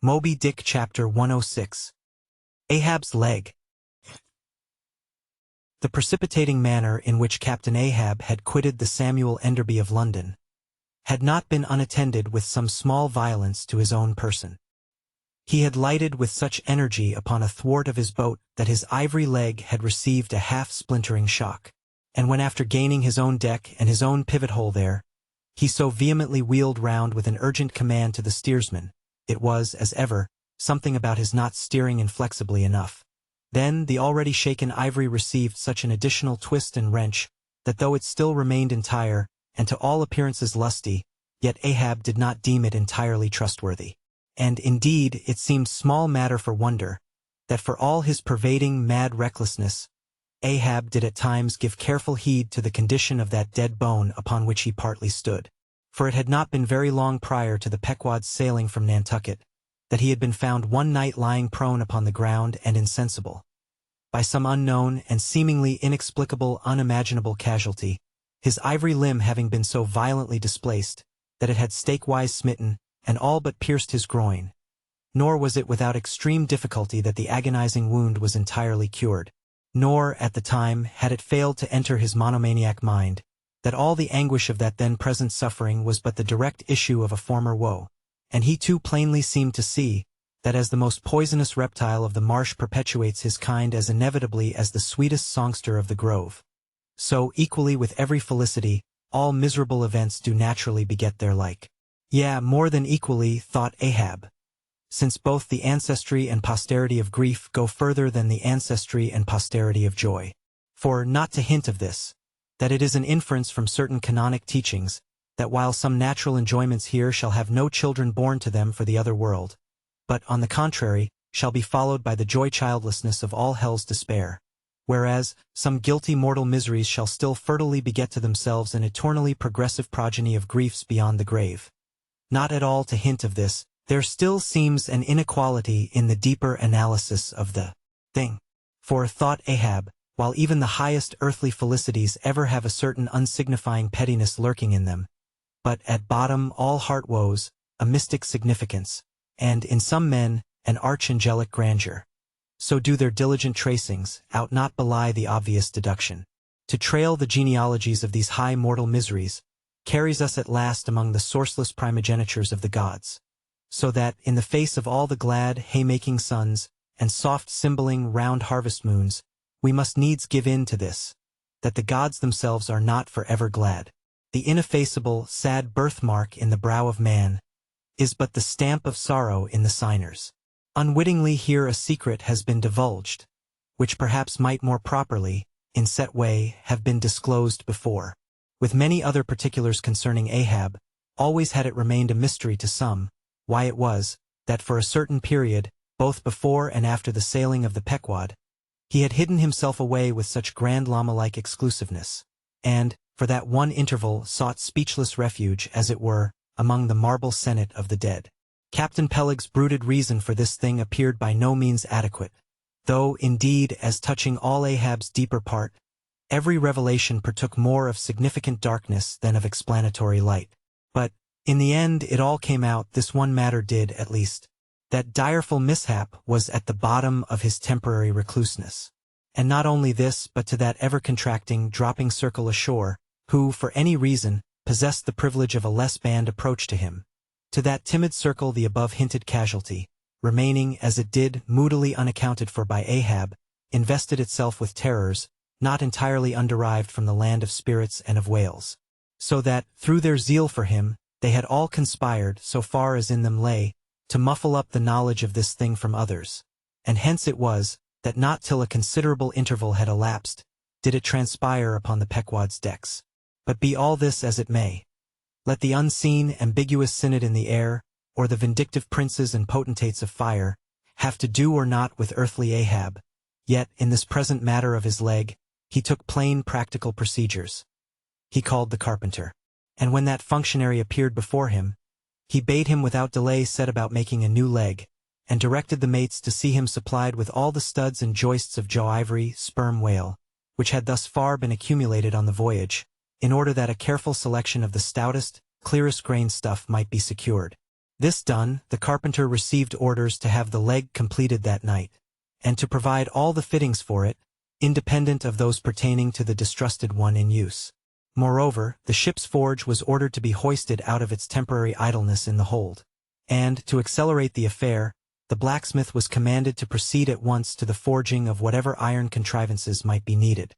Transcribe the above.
Moby Dick Chapter 106. Ahab's Leg. The precipitating manner in which Captain Ahab had quitted the Samuel Enderby of London had not been unattended with some small violence to his own person. He had lighted with such energy upon a thwart of his boat that his ivory leg had received a half-splintering shock, and when after gaining his own deck and his own pivot-hole there, he so vehemently wheeled round with an urgent command to the steersman, it was, as ever, something about his not steering inflexibly enough. Then the already shaken ivory received such an additional twist and wrench, that though it still remained entire, and to all appearances lusty, yet Ahab did not deem it entirely trustworthy. And indeed it seemed small matter for wonder, that for all his pervading mad recklessness, Ahab did at times give careful heed to the condition of that dead bone upon which he partly stood. For it had not been very long prior to the Pequod's sailing from Nantucket, that he had been found one night lying prone upon the ground and insensible. By some unknown and seemingly inexplicable unimaginable casualty, his ivory limb having been so violently displaced, that it had stake-wise smitten, and all but pierced his groin. Nor was it without extreme difficulty that the agonizing wound was entirely cured. Nor, at the time, had it failed to enter his monomaniac mind, that all the anguish of that then-present suffering was but the direct issue of a former woe, and he too plainly seemed to see, that as the most poisonous reptile of the marsh perpetuates his kind as inevitably as the sweetest songster of the grove, so, equally with every felicity, all miserable events do naturally beget their like. Yea, more than equally, thought Ahab, since both the ancestry and posterity of grief go further than the ancestry and posterity of joy. For, not to hint of this, that it is an inference from certain canonic teachings, that while some natural enjoyments here shall have no children born to them for the other world, but, on the contrary, shall be followed by the joy-childlessness of all hell's despair, whereas, some guilty mortal miseries shall still fertilely beget to themselves an eternally progressive progeny of griefs beyond the grave. Not at all to hint of this, there still seems an inequality in the deeper analysis of the thing. For, thought Ahab, while even the highest earthly felicities ever have a certain unsignifying pettiness lurking in them, but at bottom all heart woes, a mystic significance, and, in some men, an archangelic grandeur, so do their diligent tracings out not belie the obvious deduction. To trail the genealogies of these high mortal miseries carries us at last among the sourceless primogenitures of the gods, so that, in the face of all the glad haymaking suns and soft cymbaling round harvest moons, we must needs give in to this, that the gods themselves are not forever glad. The ineffaceable, sad birthmark in the brow of man is but the stamp of sorrow in the signers. Unwittingly here a secret has been divulged, which perhaps might more properly, in set way, have been disclosed before. With many other particulars concerning Ahab, always had it remained a mystery to some, why it was, that for a certain period, both before and after the sailing of the Pequod, he had hidden himself away with such grand llama-like exclusiveness, and, for that one interval, sought speechless refuge, as it were, among the marble senate of the dead. Captain Peleg's brooded reason for this thing appeared by no means adequate, though, indeed, as touching all Ahab's deeper part, every revelation partook more of significant darkness than of explanatory light. But, in the end it all came out, this one matter did, at least, that direful mishap was at the bottom of his temporary recluseness. And not only this, but to that ever-contracting, dropping circle ashore, who, for any reason, possessed the privilege of a less band approach to him. To that timid circle the above-hinted casualty, remaining, as it did, moodily unaccounted for by Ahab, invested itself with terrors, not entirely underived from the land of spirits and of whales. So that, through their zeal for him, they had all conspired, so far as in them lay, to muffle up the knowledge of this thing from others. And hence it was, that not till a considerable interval had elapsed, did it transpire upon the Pequod's decks. But be all this as it may, let the unseen, ambiguous synod in the air, or the vindictive princes and potentates of fire, have to do or not with earthly Ahab, yet, in this present matter of his leg, he took plain practical procedures. He called the carpenter, and when that functionary appeared before him, he bade him without delay set about making a new leg, and directed the mates to see him supplied with all the studs and joists of jaw ivory, sperm whale, which had thus far been accumulated on the voyage, in order that a careful selection of the stoutest, clearest grained stuff might be secured. This done, the carpenter received orders to have the leg completed that night, and to provide all the fittings for it, independent of those pertaining to the distrusted one in use. Moreover, the ship's forge was ordered to be hoisted out of its temporary idleness in the hold. And, to accelerate the affair, the blacksmith was commanded to proceed at once to the forging of whatever iron contrivances might be needed.